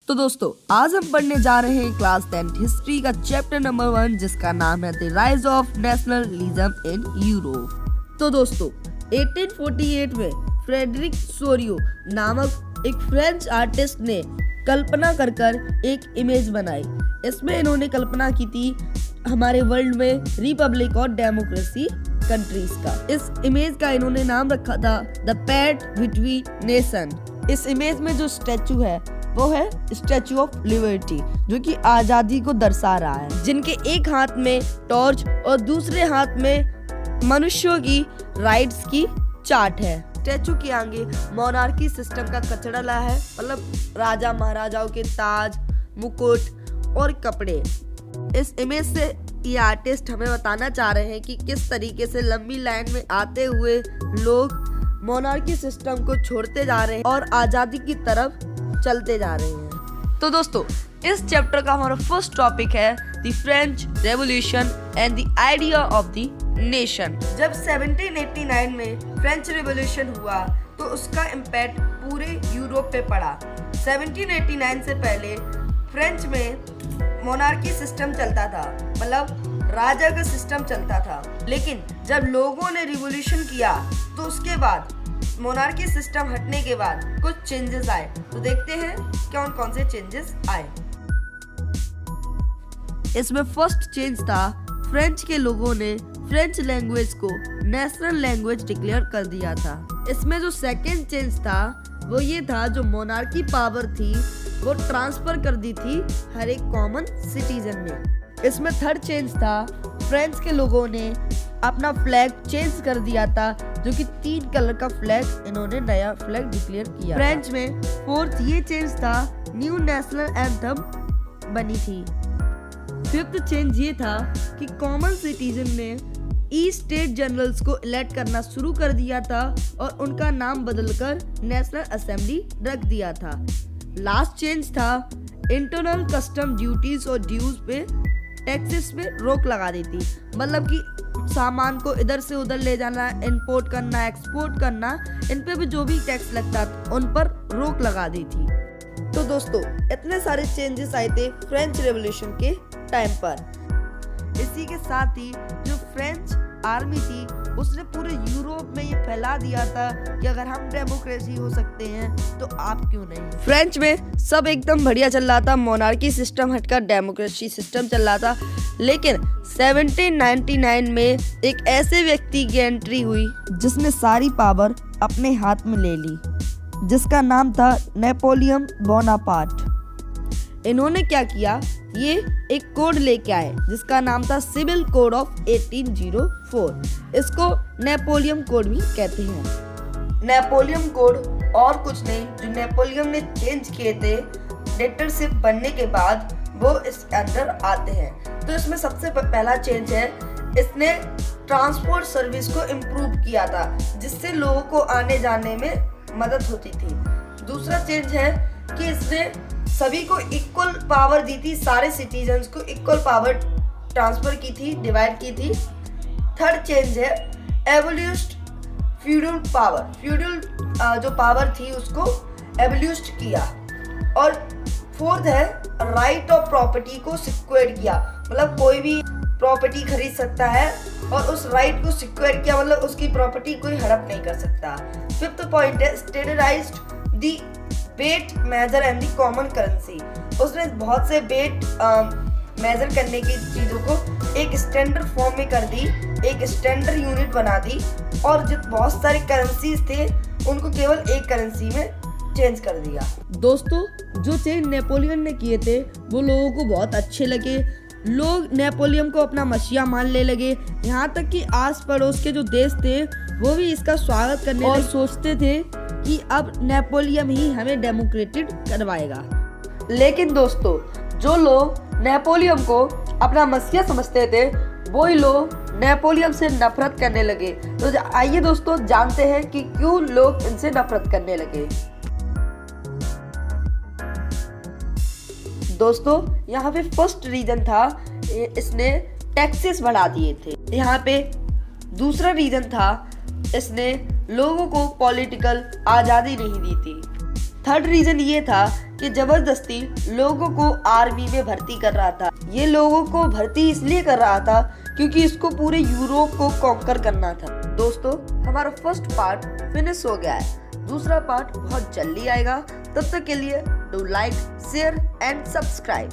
तो दोस्तों आज हम पढ़ने जा रहे हैं क्लास 10 हिस्ट्री का चैप्टर नंबर 1 जिसका नाम है the rise of nationalism in Europe. तो दोस्तों 1848 में फ्रेडरिक सोरियो नामक एक फ्रेंच आर्टिस्ट ने कल्पना कर एक इमेज बनाई। इसमें इन्होंने कल्पना की थी हमारे वर्ल्ड में रिपब्लिक और डेमोक्रेसी कंट्रीज का। इस इमेज का इन्होंने नाम रखा था द पैट बिटवीन नेशन। इस इमेज में जो स्टैचू है वो है स्टैचू ऑफ लिबर्टी जो कि आजादी को दर्शा रहा है, जिनके एक हाथ में टॉर्च और दूसरे हाथ में मनुष्यों की राइट्स की चार्ट है। स्टैचू के आगे मोनार्की सिस्टम का कचड़ा ला है, मतलब राजा महाराजाओं के ताज, मुकुट और कपड़े। इस इमेज से ये आर्टिस्ट हमें बताना चाह रहे हैं कि किस तरीके से लंबी लाइन में आते हुए लोग मोनार्की सिस्टम को छोड़ते जा रहे हैं और आजादी की तरफ चलते जा रहे हैं। तो दोस्तों इस चैप्टर का हमारा फर्स्ट टॉपिक है the French revolution and the idea of the nation. जब 1789 में फ्रेंच रेवोल्यूशन हुआ तो उसका इम्पैक्ट पूरे यूरोप पे पड़ा। 1789 से पहले फ्रेंच में मोनार्की सिस्टम चलता था, मतलब राजा का सिस्टम चलता था। लेकिन जब लोगों ने रिवॉल्यूशन किया तो उसके बाद मोनार्की सिस्टम हटने के बाद कुछ चेंजेस आए। तो देखते हैं कौन से चेंजेस आए। इसमें फर्स्ट चेंज था फ्रेंच के लोगों ने फ्रेंच लैंग्वेज को नेशनल लैंग्वेज डिक्लेयर कर दिया था। इसमें जो सेकंड चेंज था वो ये था जो मोनार्की पावर थी वो ट्रांसफर कर दी थी हर एक कॉमन सिटीजन में। इसमें थर्ड चेंज था फ्रेंच के लोगों ने अपना फ्लैग चेंज कर दिया था, जो कि 3 कलर का फ्लैग इन्होंने नया फ्लैग डिक्लेयर किया। फ्रेंच में फोर्थ ये चेंज था न्यू नेशनल एंथम बनी थी। फिफ्थ चेंज ये था कि कॉमन सिटीजन ने ई स्टेट जनरल्स को इलेक्ट करना शुरू कर दिया था और उनका नाम बदलकर नेशनल असेंबली रख दिया था। लास्ट चेंज था इंटरनल कस्टम ड्यूटीज और ड्यूज पे टैक्सेस में रोक लगा दी थी, मतलब कि सामान को इधर से उधर ले जाना, इंपोर्ट करना, एक्सपोर्ट करना, इन पे भी जो भी टैक्स लगता था उन पर रोक लगा दी थी। तो दोस्तों इतने सारे चेंजेस आए थे फ्रेंच रेवोल्यूशन के टाइम पर। इसी के साथ ही जो फ्रेंच आर्मी थी उसने पूरे यूरोप में ये फैला दिया था कि अगर हम डेमोक्रेसी हो सकते हैं तो आप क्यों नहीं। फ्रेंच में सब एकदम बढ़िया चल रहा था, मोनार्की सिस्टम हटकर डेमोक्रेसी सिस्टम चल रहा था। लेकिन 1799 में एक ऐसे व्यक्ति की एंट्री हुई जिसने सारी पावर अपने हाथ में ले ली, जिसका नाम था नेपोलियन बोनापार्ट। इन्होंने क्या किया, ये एक कोड लेके आए जिसका नाम था सिविल कोड ऑफ 1804। इसको नेपोलियन कोड भी कहते हैं। नेपोलियन कोड और कुछ नहीं, जो नेपोलियन ने चेंज किए थे डिक्टेटरशिप बनने के बाद वो इस अंदर आते हैं। तो इसमें सबसे पहला चेंज है इसने ट्रांसपोर्ट सर्विस को इम्प्रूव किया था, जिससे लोगों को आने जाने में मदद होती थी। दूसरा चेंज है कि इसने सभी को इक्वल पावर दी थी, सारे सिटीजन्स को इक्वल पावर ट्रांसफर की थी, डिवाइड की थी। थर्ड चेंज है एबोलिश्ड फ्यूडल पावर, फ्यूडल जो पावर थी उसको एबोलिश्ड किया। और फोर्थ है राइट ऑफ प्रॉपर्टी को सिक्योर किया, मतलब कोई भी प्रॉपर्टी खरीद सकता है और उस राइट को सिक्योर किया, मतलब उसकी प्रॉपर्टी कोई हड़प नहीं कर सकता। फिफ्थ पॉइंट है standardised the weight measure and the common currency. उसने बहुत से वेट मेजर करने की चीज़ों को एक स्टैंडर्ड फॉर्म में कर दी, एक स्टैंडर्ड यूनिट बना दी, और जो बहुत सारे करेंसीज थे उनको केवल एक करेंसी में चेंज कर दिया। दोस्तों जो चेंज नेपोलियन ने किए थे वो लोगों को बहुत अच्छे लगे। लोग नेपोलियन को अपना मसीहा मानने लगे, यहाँ तक कि आस पड़ोस के जो देश थे वो भी इसका स्वागत करने और सोचते थे कि अब नेपोलियन ही हमें डेमोक्रेटेड करवाएगा। लेकिन दोस्तों जो लोग नेपोलियन को अपना मसीहा समझते थे वही लोग नेपोलियन से नफरत करने लगे। तो आइए दोस्तों जानते हैं कि क्यों लोग इनसे नफरत करने लगे। दोस्तों यहाँ पे फर्स्ट रीजन था इसने टैक्सेस बढ़ा दिए थे। यहाँ पे दूसरा रीजन था इसने लोगों को पॉलिटिकल आज़ादी नहीं दी थी। थर्ड रीजन ये था कि जबरदस्ती लोगों को आर्मी में भर्ती कर रहा था। ये लोगों को भर्ती इसलिए कर रहा था क्योंकि इसको पूरे यूरोप को कॉन्कर करना था। दोस्तों, हमारा फर्स्ट पार्ट फिनिश हो गया है। दूसरा पार्ट बहुत जल्दी आएगा। तब तक के लिए do like, share and subscribe.